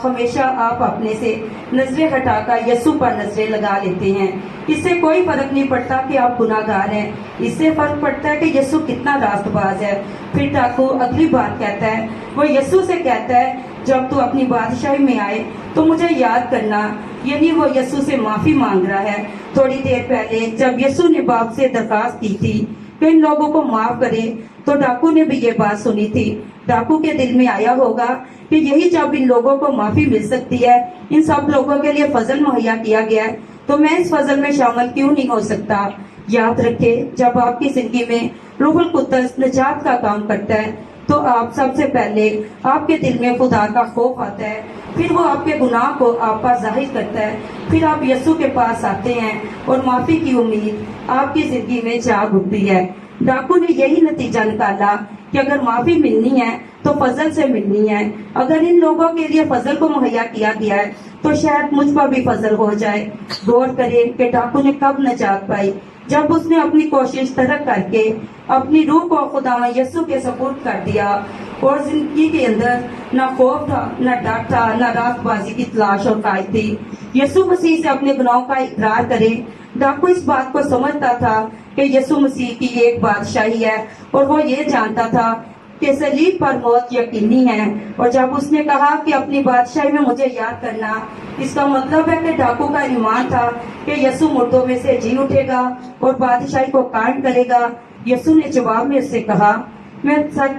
ہمیشہ آپ اپنے سے نظریں ہٹا کر یسوع پر نظریں لگا لیتے ہیں۔ اس سے کوئی فرق نہیں پڑتا کہ آپ گناہ گار ہیں، اس سے فرق پڑتا ہے کہ یسوع کتنا راست باز ہے۔ پھر ڈاکو اگلی بات کہتا ہے، وہ یسوع سے کہتا ہے جب تو اپنی بادشاہی میں آئے تو مجھے یاد کرنا، یعنی وہ یسوع سے معافی مانگ رہا ہے۔ تھوڑی دیر پہلے جب یسوع نے باپ سے درخواست کی تھی کہ ان لوگوں کو معاف کرے تو ڈاکو نے بھی یہ بات سنی تھی۔ ڈاکو کے دل میں آیا ہوگا کہ یہی جب ان لوگوں کو معافی مل سکتی ہے، ان سب لوگوں کے لیے فضل مہیا کیا گیا ہے، تو میں اس فضل میں شامل کیوں نہیں ہو سکتا۔ یاد رکھے جب آپ کی زندگی میں روح القدس نجات کا کام کرتا ہے تو آپ سب سے پہلے آپ کے دل میں خدا کا خوف آتا ہے، پھر وہ آپ کے گناہ کو آپ پر ظاہر کرتا ہے، پھر آپ یسوع کے پاس آتے ہیں اور معافی کی امید آپ کی زندگی میں جاگ اٹھتی ہے۔ ڈاکو نے یہی نتیجہ نکالا کہ اگر معافی ملنی ہے تو فضل سے ملنی ہے۔ اگر ان لوگوں کے لیے فضل کو مہیا کیا گیا ہے تو شاید مجھ پر بھی فضل ہو جائے۔ غور کرے کہ ڈاکو نے کب نجات پائی، جب اس نے اپنی کوشش ترک کر کے اپنی روح کو خدا یسوع کے سپرد کر دیا اور زندگی کے اندر نہ خوف تھا، نہ ڈر تھا، نہ راست بازی کی تلاش اور قائد تھی۔ یسوع مسیح سے اپنے گناہوں کا اقرار کرے۔ ڈاکو اس بات کو سمجھتا تھا کہ یسوع مسیح کی ایک بادشاہی ہے اور وہ یہ جانتا تھا کہ صلیب پر موت یقینی ہے، اور جب اس نے کہا کہ اپنی بادشاہی میں مجھے یاد کرنا، اس کا مطلب ہے کہ ڈاکو کا ایمان تھا کہ یسوع مردوں میں سے جی اٹھے گا اور بادشاہی کو قائم کرے گا۔ یسوع نے جواب میں اس سے کہا، میں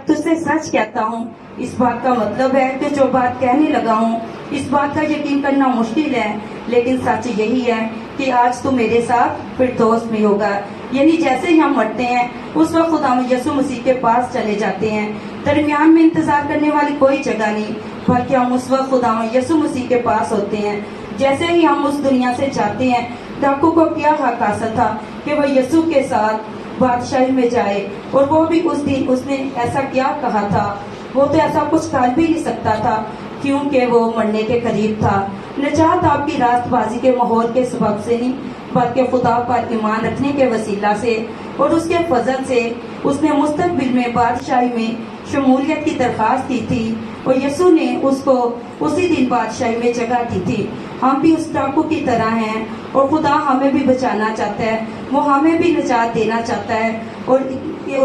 تجھ سے سچ کہتا ہوں۔ اس بات کا مطلب ہے کہ جو بات کہنے لگا ہوں اس بات کا یقین کرنا مشکل ہے، لیکن سچ یہی ہے کہ آج تو میرے ساتھ فردوس میں ہوگا۔ یعنی جیسے ہی ہم مرتے ہیں اس وقت خدا یسوع مسیح کے پاس چلے جاتے ہیں۔ درمیان میں انتظار کرنے والی کوئی جگہ نہیں، بلکہ ہم اس وقت خدا یسوع مسیح کے پاس ہوتے ہیں۔ جیسے ہی ہم اس دنیا سے جاتے ہیں، ڈاکو کو کیا حق حاصل تھا کہ وہ یسوع کے ساتھ بادشاہی میں جائے، اور وہ بھی اس دن اس نے ایسا کیا کہا تھا، وہ تو ایسا کچھ کر بھی نہیں سکتا تھا کیونکہ وہ مرنے کے قریب تھا۔ نجات آپ کی راست بازی کے ماحول کے سبب سے نہیں، بلکہ خدا پر ایمان رکھنے کے وسیلہ سے اور اس کے فضل سے اس نے مستقبل میں بادشاہی میں شمولیت کی درخواست کی تھی، اور یسوع نے اس کو اسی دن بادشاہی میں جگہ دی تھی۔ ہم بھی اس ڈاکو کی طرح ہیں اور خدا ہمیں بھی بچانا چاہتا ہے، وہ ہمیں بھی نجات دینا چاہتا ہے، اور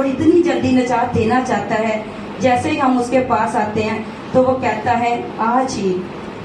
اتنی جلدی نجات دینا چاہتا ہے۔ جیسے ہی ہم اس کے پاس آتے ہیں تو وہ کہتا ہے آج ہی۔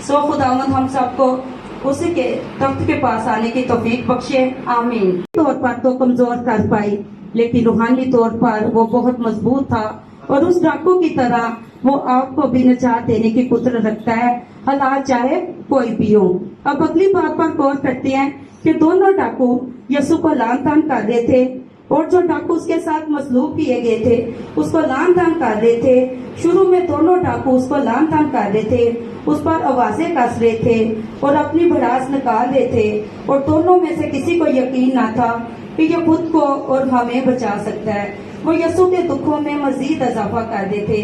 سو خداوند ہم سب کو اسی کے تخت کے پاس آنے کی توفیق بخشے، آمین۔ طور پر تو کمزور کر پائی، لیکن روحانی طور پر وہ بہت مضبوط تھا، اور اس ڈاکو کی طرح وہ آپ کو بھی نجات دینے کی قدرت رکھتا ہے، حالات چاہے کوئی بھی ہو۔ اب اگلی بات پر غور کرتے ہیں کہ دونوں ڈاکو یسوع کو لعن طعن کر رہے تھے، اور جو ڈاکو اس کے ساتھ مصلوب کیے گئے تھے اس کو لعن طعن کر رہے تھے۔ شروع میں دونوں ڈاکو اس کو لعن طعن کر رہے تھے، اس پر آوازیں کس رہے تھے اور اپنی بھڑاس نکال رہے تھے، اور دونوں میں سے کسی کو یقین نہ تھا کہ یہ خود کو اور ہمیں بچا سکتا ہے۔ وہ یسوع کے دکھوں میں مزید اضافہ کر رہے تھے،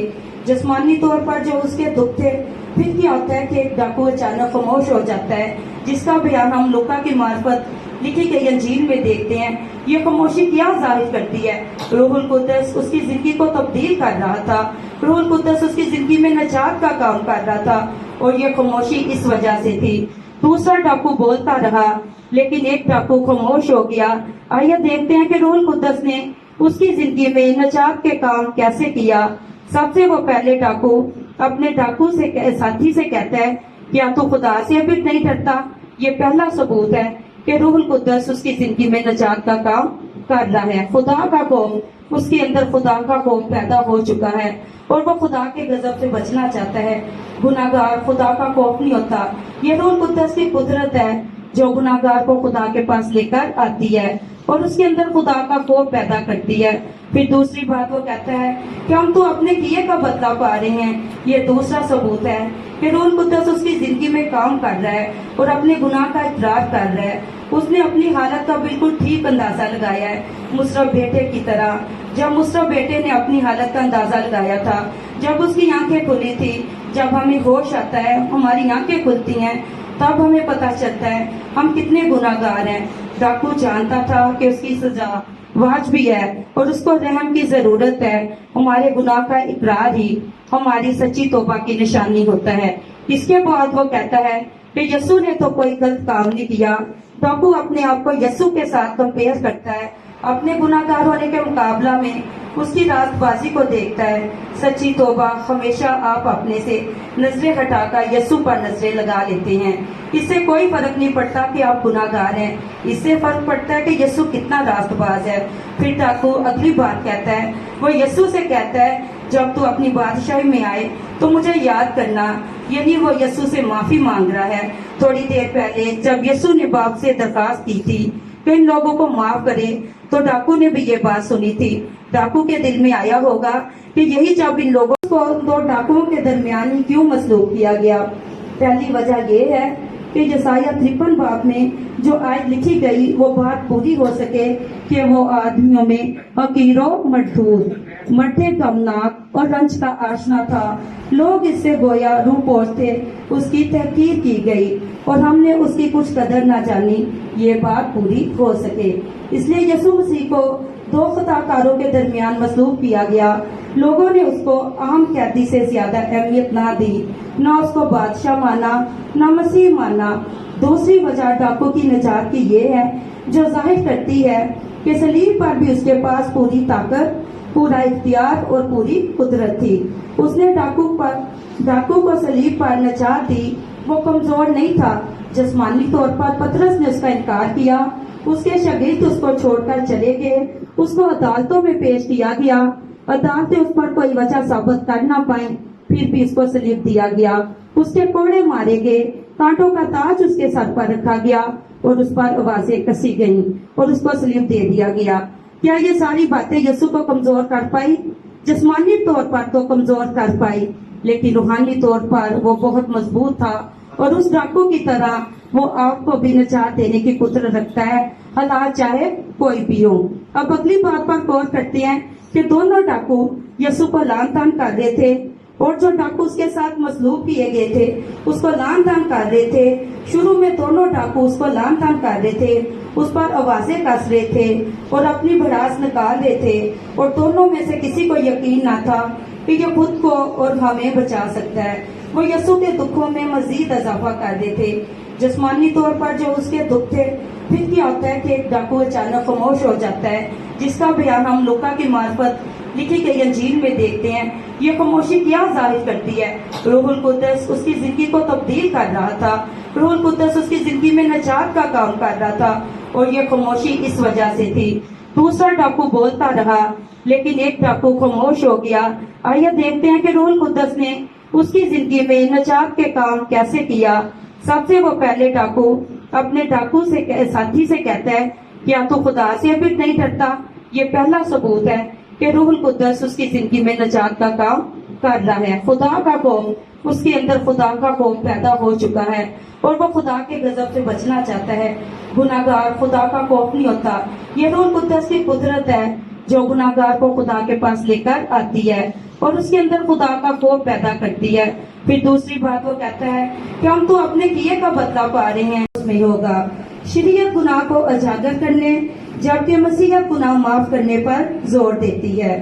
جسمانی طور پر جو اس کے دکھ تھے۔ پھر کیا ہوتا ہے کہ ایک ڈاکو اچانک خاموش ہو جاتا ہے، جس کا بیان ہم لوکا کی معرفت لکھی گئی انجیل میں دیکھتے ہیں۔ یہ خاموشی کیا ظاہر کرتی ہے؟ روح القدس اس کی زندگی کو تبدیل کر رہا تھا، روح القدس اس کی زندگی میں نجات کا کام کر رہا تھا، اور یہ خاموشی اس وجہ سے تھی۔ دوسرا ڈاکو بولتا رہا، لیکن ایک ڈاکو خاموش ہو گیا۔ آئیے دیکھتے ہیں کہ روح القدس نے اس کی زندگی میں نجات کے کام کیسے کیا۔ سب سے وہ پہلے ڈاکو اپنے ڈاکو سے ساتھی سے کہتا ہے، کیا تو خدا سے ابھی نہیں ڈرتا؟ یہ پہلا ثبوت ہے کہ روح القدس اس کی زندگی میں نجات کا کام کر رہا ہے۔ خدا کا خوف اس کے اندر، خدا کا خوف پیدا ہو چکا ہے، اور وہ خدا کے غضب سے بچنا چاہتا ہے۔ گناہگار خدا کا خوف نہیں ہوتا، یہ روح القدس کی قدرت ہے جو گناہگار کو خدا کے پاس لے کر آتی ہے اور اس کے اندر خدا کا خوف پیدا کرتی ہے۔ پھر دوسری بات وہ کہتا ہے کہ ہم تو اپنے کیے کا بدلہ پا رہے ہیں۔ یہ دوسرا ثبوت ہے کہ روح القدس اس کی زندگی میں کام کر رہا ہے اور اپنے گناہ کا اقرار کر رہا ہے۔ اس نے اپنی حالت کا بالکل ٹھیک اندازہ لگایا ہے، مصرف بیٹے کی طرح۔ جب مصرف بیٹے نے اپنی حالت کا اندازہ لگایا تھا، جب اس کی آنکھیں کھلی تھی، جب ہمیں ہوش آتا ہے، ہماری آنکھیں کھلتی ہیں، تب ہمیں پتہ چلتا ہے ہم کتنے گناہگار ہیں۔ ڈاکو جانتا تھا کہ اس کی سزا واجبی ہے اور اس کو رحم کی ضرورت ہے۔ ہمارے گناہ کا اقرار ہی ہماری سچی توبہ کی نشانی ہوتا ہے۔ اس کے بعد وہ کہتا ہے کہ یسوع نے تو کوئی غلط کام نہیں کیا۔ ڈاکو اپنے آپ کو یسوع کے ساتھ کمپیئر کرتا ہے، اپنے گناہ گار ہونے کے مقابلہ میں اس کی راست بازی کو دیکھتا ہے۔ سچی توبہ ہمیشہ آپ اپنے سے نظریں ہٹا کر یسوع پر نظریں لگا لیتے ہیں۔ اس سے کوئی فرق نہیں پڑتا کہ آپ گناہ گار ہیں، اس سے فرق پڑتا ہے کہ یسوع کتنا راست باز ہے۔ پھر ڈاکو اگلی بات کہتا ہے، وہ یسوع سے کہتا ہے جب تو اپنی بادشاہی میں آئے تو مجھے یاد کرنا، یعنی وہ یسوع سے معافی مانگ رہا ہے۔ تھوڑی دیر پہلے جب یسوع نے باپ سے درخواست کی تھی کہ ان لوگوں کو معاف کرے تو ڈاکو نے بھی یہ بات سنی تھی۔ ڈاکو کے دل میں آیا ہوگا کہ یہی جب ان لوگوں کو دو ڈاکوؤں کے درمیان ہی کیوں مسلوب کیا گیا۔ پہلی وجہ یہ ہے کہ یسایہ 53 باب میں جو آیت لکھی گئی وہ بات پوری ہو سکے کہ وہ آدمیوں میں حقیر و مردود، مرتے غمناک اور رنج کا آشنا تھا۔ لوگ اس سے گویا روح پوش تھے، اس کی تحقیر کی گئی اور ہم نے اس کی کچھ قدر نہ جانی، یہ بات پوری ہو سکے۔ اس لیے یسوع مسیح کو دو خطا کاروں کے درمیان مسلوب کیا گیا۔ لوگوں نے اس کو عام قیدی سے زیادہ اہمیت نہ دی، نہ اس کو بادشاہ مانا، نہ مسیح مانا۔ دوسری وجہ ڈاکو کی نجات کی یہ ہے جو ظاہر کرتی ہے کہ صلیب پر بھی اس کے پاس پوری طاقت، پورا اختیار اور پوری قدرت تھی۔ اس نے ڈاکو کو صلیب پر نجات دی۔ وہ کمزور نہیں تھا۔ جسمانی طور پر پطرس نے اس کا انکار کیا، اس کے شاگرد اس کو چھوڑ کر چلے گئے، اس کو عدالتوں میں پیش کیا گیا، عدالتیں اس پر کوئی وجہ ثابت کر نہ پائیں، پھر بھی اس کو صلیب دیا گیا، اس کے کوڑے مارے گئے، کانٹوں کا تاج اس کے سر پر رکھا گیا اور اس پر آوازیں کسی گئیں اور اس کو صلیب دے دیا گیا۔ کیا یہ ساری باتیں یسوع کو کمزور کر پائی؟ جسمانی طور پر تو کمزور کر پائی، لیکن روحانی طور پر وہ بہت مضبوط تھا اور اس ڈاکو کی طرح وہ آپ کو بھی نجات دینے کی قدرت رکھتا ہے، حالات چاہے کوئی بھی ہو۔ اب اگلی بات پر غور کرتے ہیں کہ دونوں ڈاکو یسوع کو لعن طعن کر رہے تھے، اور جو ڈاکو اس کے ساتھ مسلوب کیے گئے تھے اس کو لعن طعن کر رہے تھے۔ شروع میں دونوں ڈاکو اس کو لعن طعن کر رہے تھے، اس پر آوازیں کس رہے تھے اور اپنی بھڑاس نکال رہے تھے، اور دونوں میں سے کسی کو یقین نہ تھا کہ یہ خود کو اور ہمیں بچا سکتا ہے۔ وہ یسوع کے دکھوں میں مزید اضافہ کر رہے تھے۔ جسمانی طور پر جو اس کے دکھ تھے، پھر کیا ہوتا ہے کہ ایک ڈاکو اچانک خاموش ہو جاتا ہے، جس کا بیان ہم لوکا کی معرفت لکھی گئی انجیل میں دیکھتے ہیں۔ یہ خاموشی کیا ظاہر کرتی ہے؟ روح القدس اس کی زندگی کو تبدیل کر رہا تھا، روح القدس اس کی زندگی میں نجات کا کام کر رہا تھا، اور یہ خاموشی اس وجہ سے تھی۔ دوسرا ڈاکو بولتا رہا، لیکن ایک ڈاکو خاموش ہو گیا۔ آئیے دیکھتے ہیں کہ روح القدس نے اس کی زندگی میں نجات کے کام کیسے کیا۔ سب سے وہ پہلے ڈاکو اپنے ڈاکو سے ساتھی سے کہتا ہے، کیا تو خدا سے بھی نہیں ڈرتا؟ یہ پہلا ثبوت ہے کہ روح القدس اس کی زندگی میں نجات کا کام کر رہا ہے۔ خدا کا خوف، اس کے اندر خدا کا خوف پیدا ہو چکا ہے اور وہ خدا کے غضب سے بچنا چاہتا ہے۔ گناہ گار خدا کا خوف نہیں ہوتا۔ یہ روح القدس کی قدرت ہے جو گناہ گار کو خدا کے پاس لے کر آتی ہے اور اس کے اندر خدا کا خوف پیدا کرتی ہے۔ پھر دوسری بات وہ کہتا ہے کہ ہم تو اپنے کیے کا بدلہ پا رہے ہیں، اس میں ہوگا۔ شریعت گناہ کو اجاگر کرنے جبکہ مسیحیت گناہ معاف کرنے پر زور دیتی ہے۔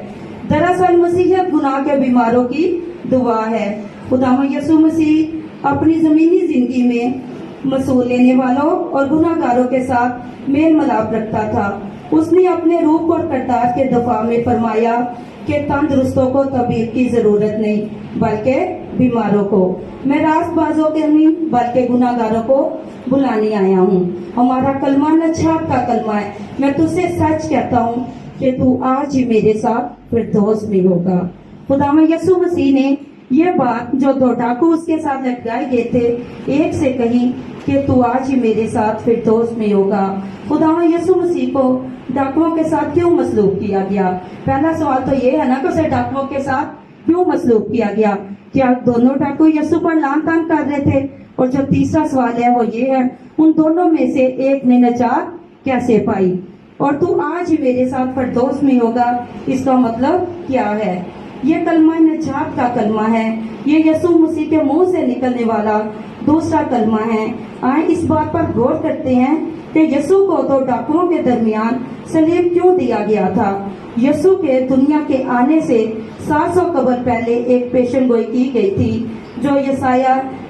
دراصل مسیحیت گناہ کے بیماروں کی دعا ہے۔ خداوند یسوع مسیح اپنی زمینی زندگی میں مسئول لینے والوں اور گناہ گاروں کے ساتھ میل ملاپ رکھتا تھا۔ اس نے اپنے روح اور کردار کے دفاع میں فرمایا کہ تندرستوں کو طبیب کی ضرورت نہیں بلکہ بیماروں کو۔ میں راست بازوں کے نہیں بلکہ گناہ گاروں کو بلانے آیا ہوں۔ ہمارا کلمہ نجات کا کلمہ ہے۔ میں تجھ سے سچ کہتا ہوں کہ تو آج ہی میرے ساتھ فردوس میں ہوگا۔ خداوند یسوع مسیح نے یہ بات جو دو ڈاکو اس کے ساتھ لٹکائے گئے تھے ایک سے کہی کہ تو آج ہی میرے ساتھ فردوس میں ہوگا۔ خداوند یسوع مسیح کو ڈاکوؤں کے ساتھ کیوں مسلوب کیا گیا؟ پہلا سوال تو یہ ہے نا کہ اسے ڈاکوؤں کے ساتھ کیوں مسلوب کیا گیا؟ کیا دونوں ڈاکو یسوع پر لعن طعن کر رہے تھے؟ اور جو تیسرا سوال ہے وہ یہ ہے، ان دونوں میں سے ایک نے نجات کیسے پائی؟ اور تو آج ہی میرے ساتھ فردوس میں ہوگا، اس کا مطلب کیا ہے؟ یہ کلمہ نجات کا کلمہ ہے۔ یہ یسوع مسیح کے منہ سے نکلنے والا دوسرا کلمہ ہے۔ آئیں اس بات پر غور کرتے ہیں کہ یسوع کو دو ڈاکوؤں کے درمیان صلیب کیوں دیا گیا تھا۔ یسوع کے دنیا کے آنے سے 700 قبل پہلے ایک پیشن گوئی کی گئی تھی جو یسایہ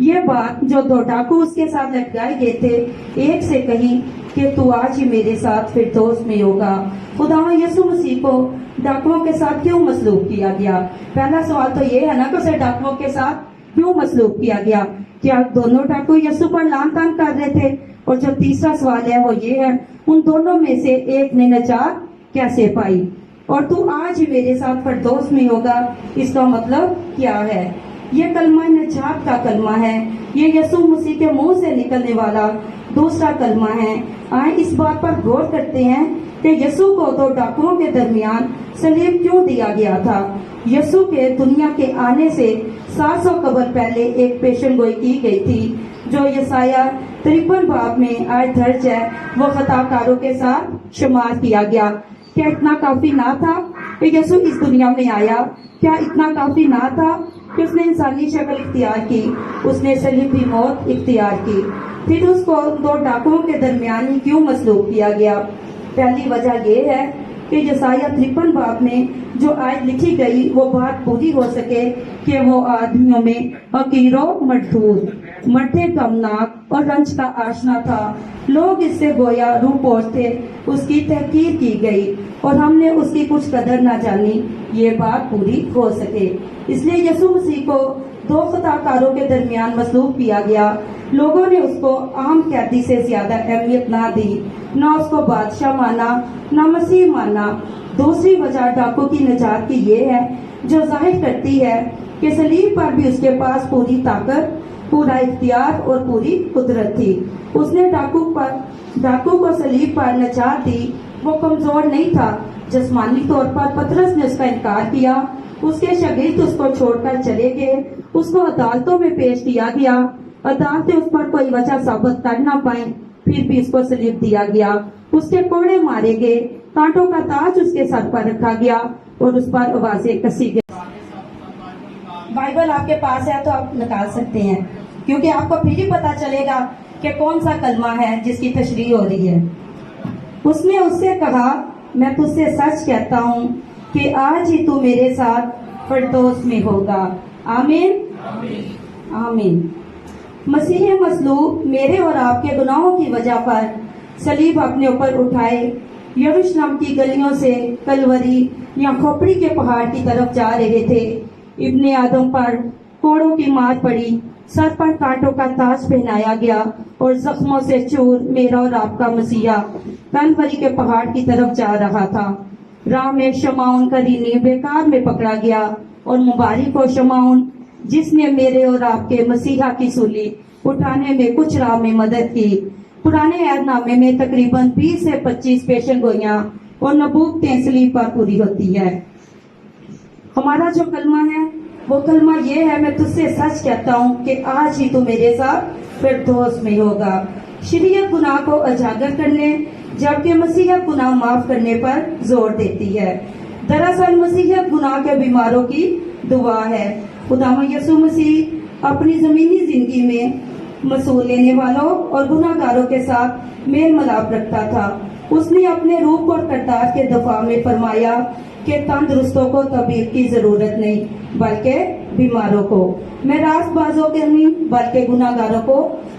یہ بات جو دو ڈاکو اس کے ساتھ لٹکائے گئے تھے ایک سے کہی کہ تو آج ہی میرے ساتھ فردوس میں ہوگا۔ خداوند یسوع مسیح کو ڈاکوؤں کے ساتھ کیوں مصلوب کیا گیا؟ پہلا سوال تو یہ ہے نا کہ اسے ڈاکوؤں کے ساتھ کیوں مصلوب کیا گیا؟ کیا دونوں ڈاکو یسوع پر لعن طعن کر رہے تھے؟ اور جو تیسرا سوال ہے وہ یہ ہے ان دونوں میں سے ایک نے نجات کیسے پائی؟ اور تو آج ہی میرے ساتھ فردوس میں ہوگا، اس کا مطلب کیا ہے؟ یہ کلمہ نجات کا کلمہ ہے، یہ یسوع مسیح کے منہ سے نکلنے والا دوسرا کلمہ ہے۔ آئیں اس بات پر غور کرتے ہیں کہ یسوع کو دو ڈاکوؤں کے درمیان صلیب کیوں دیا گیا تھا؟ یسوع کے دنیا کے آنے سے 700 قبل پہلے ایک پیشن گوئی کی گئی تھی جو یسایہ 53 باب میں آیت درج ہے، وہ خطا کاروں کے ساتھ شمار کیا گیا۔ کیا اتنا کافی نہ تھا کہ یسوع اس دنیا میں آیا؟ کیا اتنا کافی نہ تھا کہ اس نے انسانی شکل اختیار کی؟ اس نے صلیبی موت اختیار کی۔ پھر اس کو دو ڈاکوؤں کے درمیان ہی کیوں مصلوب کیا گیا؟ پہلی وجہ یہ ہے کہ یسایہ 53 باب میں جو آیت لکھی گئی وہ بات پوری ہو سکے کہ وہ آدمیوں میں حقیر و مردود، مٹھے غمناک اور رنج کا آشنا تھا۔ لوگ اس سے گویا روح پوش تھے، اس کی تحقیر کی گئی اور ہم نے اس کی کچھ قدر نہ جانی، یہ بات پوری ہو سکے۔ اس لیے یسوع مسیح کو دو خطا کاروں کے درمیان مصلوب کیا گیا۔ لوگوں نے اس کو عام قیدی سے زیادہ اہمیت نہ دی، نہ اس کو بادشاہ مانا، نہ مسیح مانا۔ دوسری وجہ ڈاکو کی نجات کی یہ ہے جو ظاہر کرتی ہے کہ صلیب پر بھی اس کے پاس پوری طاقت، پورا اختیار اور پوری قدرت تھی۔ اس نے ڈاکو کو صلیب پر نجات دی، وہ کمزور نہیں تھا۔ جسمانی طور پر پطرس نے اس کا انکار کیا، اس کے شاگرد اس کو چھوڑ کر چلے گئے، اس کو عدالتوں میں پیش کیا گیا، عدالتیں اس پر کوئی وجہ ثابت کر نہ پائیں، پھر بھی اس کو صلیب دیا گیا، اس کے کوڑے مارے گئے، کانٹوں کا تاج اس کے سر پر رکھا گیا اور اس پر آوازیں کسی گئی۔ بائبل آپ کے پاس ہے تو آپ نکال سکتے ہیں، کیونکہ آپ کو پھر ہی پتا چلے گا کہ کون سا کلمہ ہے جس کی تشریح ہو رہی ہے۔ اس نے اس سے کہا، میں تجھ سے سچ کہتا ہوں کہ آج ہی تو میرے ساتھ فردوس میں ہوگا۔ آمین آمین۔ مسیح مصلوب میرے اور آپ کے گناہوں کی وجہ پر صلیب اپنے اوپر اٹھائے یروشلم کی گلیوں سے کلوری یا کھوپڑی کے پہاڑ کی طرف جا رہے تھے۔ ابن آدم پر کوڑوں کی مار پڑی، سر پر کانٹوں کا تاج پہنایا گیا اور زخموں سے چور میرا اور آپ کا مسیحا کلوری کے پہاڑ کی طرف جا رہا تھا۔ راہ میں شمعون قرینی بیکار میں پکڑا گیا، اور مبارک ہو شمعون جس نے میرے اور آپ کے مسیحا کی سولی اٹھانے میں کچھ راہ میں مدد کی۔ پرانے عہد نامے میں تقریباً 20 سے 25 پیشن گوئیاں اور نبوتیں صلیب پر پوری ہوتی ہے۔ ہمارا جو کلمہ ہے وہ کلمہ یہ ہے، میں تجھ سے سچ کہتا ہوں کہ آج ہی تو میرے ساتھ فردوس میں ہوگا۔ شریعت گناہ کو اجاگر کرنے جبکہ مسیحیت گناہ معاف کرنے پر زور دیتی ہے۔ دراصل مسیحیت گناہ کے بیماروں کی دعا ہے۔ خداوند یسوع مسیح اپنی زمینی زندگی میں مسئول لینے والوں اور گناہ گاروں کے ساتھ میل ملاپ رکھتا تھا۔ اس نے اپنے روح اور کردار کے دفاع میں فرمایا کہ تندرستوں کو طبیب کی ضرورت نہیں بلکہ بیماروں کو۔ میں راست بازوں کے نہیں بلکہ گناہ گاروں کو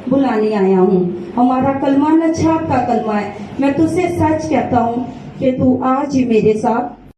بلانے آیا ہوں۔ ہمارا کلمہ نجات کا کلمہ ہے، میں تجھ سے سچ کہتا ہوں کہ تو آج ہی میرے ساتھ